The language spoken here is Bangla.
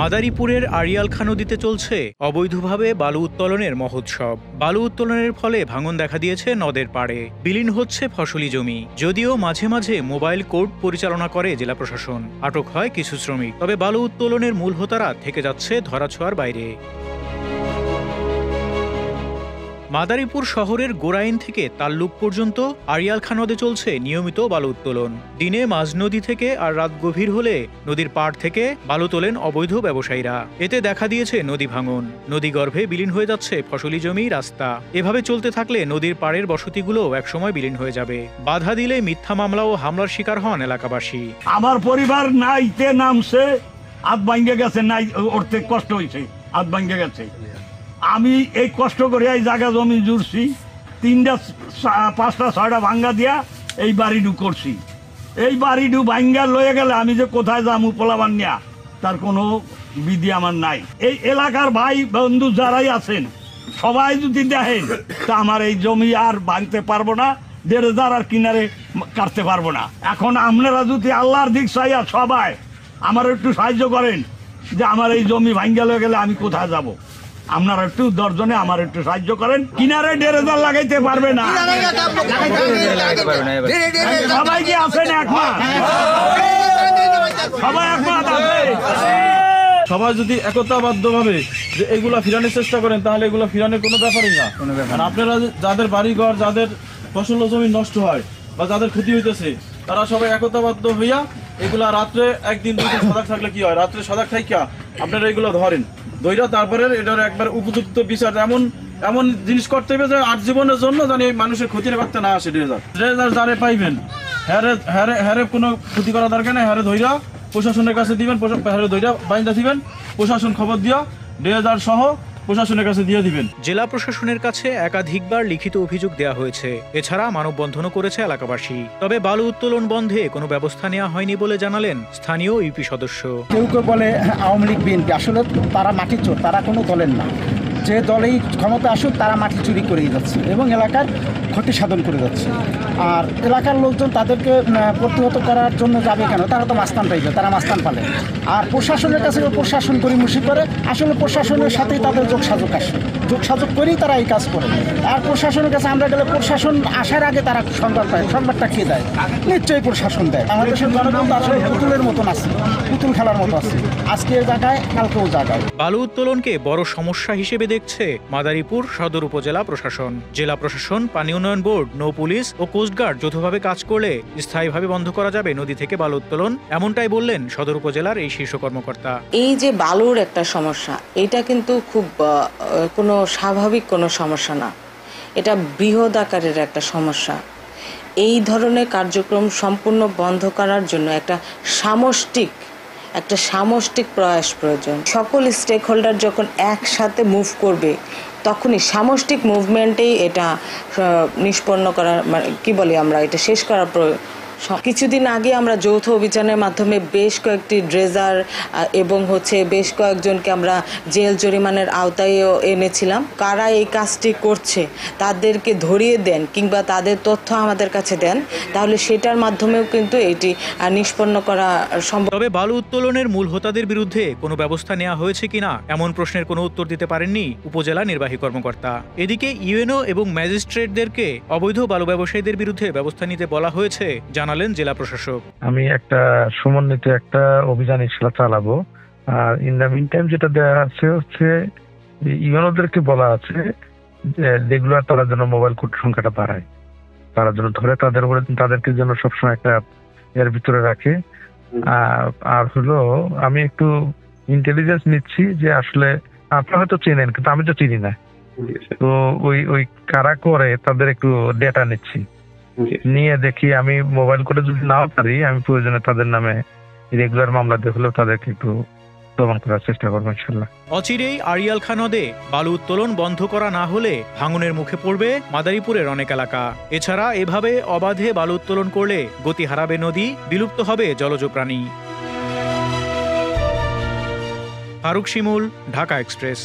মাদারীপুরের আড়িয়াল খাঁ নদীতে চলছে অবৈধভাবে বালু উত্তোলনের মহোৎসব। বালু উত্তোলনের ফলে ভাঙন দেখা দিয়েছে নদের পাড়ে, বিলীন হচ্ছে ফসলি জমি। যদিও মাঝে মাঝে মোবাইল কোর্ট পরিচালনা করে জেলা প্রশাসন, আটক হয় কিছু শ্রমিক, তবে বালু উত্তোলনের মূল হোতারা থেকে যাচ্ছে ধরাছোঁয়ার বাইরে। মাদারীপুর শহরের গোরাইন থেকে তাল্লুক পর্যন্ত আড়িয়াল খাঁ নদে চলছে নিয়মিত বালু উত্তোলন। দিনে মাঝ নদী থেকে আর রাত গভীর হলে নদীর পাড় থেকে বালু তোলেন অবৈধ ব্যবসায়ীরা। এতে দেখা দিয়েছে নদী ভাঙন, নদীগর্ভে বিলীন হয়ে যাচ্ছে ফসলি জমি, রাস্তা। এভাবে চলতে থাকলে নদীর পাড়ের বসতিগুলোও একসময় বিলীন হয়ে যাবে। বাধা দিলে মিথ্যা মামলা ও হামলার শিকার হন এলাকাবাসী। আমার পরিবার নাইতে নামছে, হাত ভাঙ্গে গেছে, নাই উঠতে কষ্ট হয়েছে, হাত ভাঙ্গে গেছে। আমি এই কষ্ট করে এই জায়গা জমি জুড়ছি, 3টা 5টা 6টা ভাঙ্গা দিয়া এই বাড়িডু করছি। এই বাড়িডু ভাঙ্গা লয়ে গেলে আমি যে কোথায় যাবো পোলাবান নিয়া, তার কোনো বিধি আমার নাই। এই এলাকার ভাই বন্ধু যারাই আছেন সবাই যদি দেখেন, তা আমার এই জমি আর ভাঙতে পারবো না, 1,500 আর কিনারে কাটতে পারবো না। এখন আপনারা যদি আল্লাহর দিক চাইয়া সবাই আমার একটু সাহায্য করেন, যে আমার এই জমি ভাঙ্গা লয়ে গেলে আমি কোথায় যাব, আপনারা একটু 10 জনে আমার একটু সাহায্য করেন। কিনারে 1,500 লাগাইতে পারবে না, সবাই কি আছেন একমত? সবাই একমত আছে? সবাই যদি একতাবদ্ধভাবে যে এগুলা ফিরানোর চেষ্টা করেন, তাহলে এগুলো ফিরানোর কোনো ব্যাপারই না। আপনারা যাদের বাড়িঘর, যাদের ফসল জমি নষ্ট হয় বা যাদের ক্ষতি হইতেছে, তারা সবাই একতাবদ্ধ হইয়া এগুলা রাত্রে 1 দিন 2 দিন সজাগ থাকলে কি হয়, রাত্রে সজাগ থাইকা আপনারা এগুলো ধরেন, ধৈরা তারপরে এটার একবার উপযুক্ত বিচার এমন জিনিস করতে হবে যে আর জীবনের জন্য জানি এই মানুষের ক্ষতির করতে না আসে। ড্রেজার যারে পাইবেন হ্যারে কোনো ক্ষতি করা দরকার নেই, হ্যারে ধৈরা প্রশাসনের কাছে দিবেন, হ্যারে ধৈরা বাইন্দা দিবেন, প্রশাসন খবর দিয়া ড্রেজার সহ প্রশাসনের কাছে দিয়ে দিবেন। জেলা প্রশাসনের কাছে একাধিকবার লিখিত অভিযোগ দেওয়া হয়েছে। এছাড়া মানববন্ধনও করেছে এলাকাবাসী। তবে বালু উত্তোলন বন্ধে কোনো ব্যবস্থা নেওয়া হয়নি বলে জানালেন স্থানীয় ইউপি সদস্য। কেউ কেউ বলে আওয়ামী লীগ, বিএনপি, আসলে তারা মাটি চোর, তারা কোনো দলের না। যে দলেই ক্ষমতা আসুক তারা মাটি চুরি করেই যাচ্ছে এবং এলাকার ক্ষতি সাধন করে যাচ্ছে। আর এলাকার লোকজন তাদেরকে প্রতিহত করার জন্য যাবে কেন? তারা তো মাস্তান পাইবে, তারা মাস্তান পালে। আর প্রশাসনের কাছে প্রশাসন গড়িমসি করে, আসলে প্রশাসনের সাথেই তাদের যোগসাযোগ আসে, যোগসাযোগ করেই তারা এই কাজ করে। আর প্রশাসনের কাছে আমরা গেলে প্রশাসন আসার আগে তারা সংবাদ পায়, সংবাদটা খেয়ে দেয়, নিশ্চয়ই প্রশাসন দেয়। আমাদের দেশের জনগণ আসলে পুতুলের মতন আছে, পুতুল খেলার মতো আছে, আজকের জায়গায় কালকেও জায়গায়। বালু উত্তোলনকে বড় সমস্যা হিসেবে দেখছে মাদারীপুর সদর উপজেলা প্রশাসন। জেলা প্রশাসন, পানি উন্নয়ন বোর্ড, নৌ পুলিশ ও কোস্টগার্ড যৌথভাবে কাজ করলে স্থায়ীভাবে বন্ধ করা যাবে নদী থেকে বালু উত্তোলন, এমনটাই বললেন সদর উপজেলার এই শীর্ষ কর্মকর্তা। এই যে বালুর একটা সমস্যা, এটা কিন্তু খুব কোনো স্বাভাবিক কোনো সমস্যা না, এটা বৃহৎ আকারের একটা সমস্যা। এই ধরনের কার্যক্রম সম্পূর্ণ বন্ধ করার জন্য একটা সামষ্টিক প্রয়াস প্রয়োজন। সকল স্টেক হোল্ডার যখন একসাথে মুভ করবে, তখনই সামষ্টিক মুভমেন্টেই এটা নিষ্পন্ন করার, কি বলি আমরা, এটা শেষ করার কিছুদিন আগে আমরা যৌথ অভিযানের মাধ্যমে বেশ কয়েকটি ড্রেজার এবং বেশ কয়েকজনকে আমরা জেল জরিমানার আওতায়ও এনেছিলাম। কারা এই কাজটি করছে তাদেরকে ধরিয়ে দেন কিংবা তাদের তথ্য আমাদের কাছে দেন, তাহলে সেটার মাধ্যমেও কিন্তু এটি নিষ্পন্ন করা সম্ভব। তবে বালু উত্তোলনের মূল হোতাদের বিরুদ্ধে কোনো ব্যবস্থা নেওয়া হয়েছে কিনা এমন প্রশ্নের কোনো উত্তর দিতে পারেননি উপজেলা নির্বাহী কর্মকর্তা। এদিকে ইউএনও এবং ম্যাজিস্ট্রেটদেরকে অবৈধ বালু ব্যবসায়ীদের বিরুদ্ধে ব্যবস্থা নিতে বলা হয়েছে, জানালেন জেলা প্রশাসক। আমি একটা সমন্বিত একটা অভিযান ইনশাআল্লাহ চালাবো। আর ইন দ্য মিন টাইম যেটা দেওয়া আছে হচ্ছে ইউএনওদেরকে বলা আছে যে রেগুলার তারা যেন মোবাইল কোড সংখ্যাটা বাড়ায়, তারা যেন ধরে তাদেরকে যেন সবসময় একটা এর ভিতরে রাখে। আর হলো আমি একটু ইন্টেলিজেন্স নিচ্ছি যে আসলে আপনারা হয়তো চেনেন, কিন্তু আমি তো চিনি না, তো ওই কারা করে তাদের একটু ডেটা নিচ্ছি, নিয়ে দেখি আমি মোবাইল করে যদি নাও পারি, আমি প্রয়োজনে তাদের নামে রেগুলার মামলা দেখলেও তাদেরকে একটু দমন করার চেষ্টা করবো ইনশাল্লাহ। অচিরেই আড়িয়াল খাঁ নদে বালু উত্তোলন বন্ধ করা না হলে ভাঙনের মুখে পড়বে মাদারীপুরের অনেক এলাকা। এছাড়া এভাবে অবাধে বালু উত্তোলন করলে গতি হারাবে নদী, বিলুপ্ত হবে জলজ প্রাণী। ফারুক শিমুল, ঢাকা এক্সপ্রেস।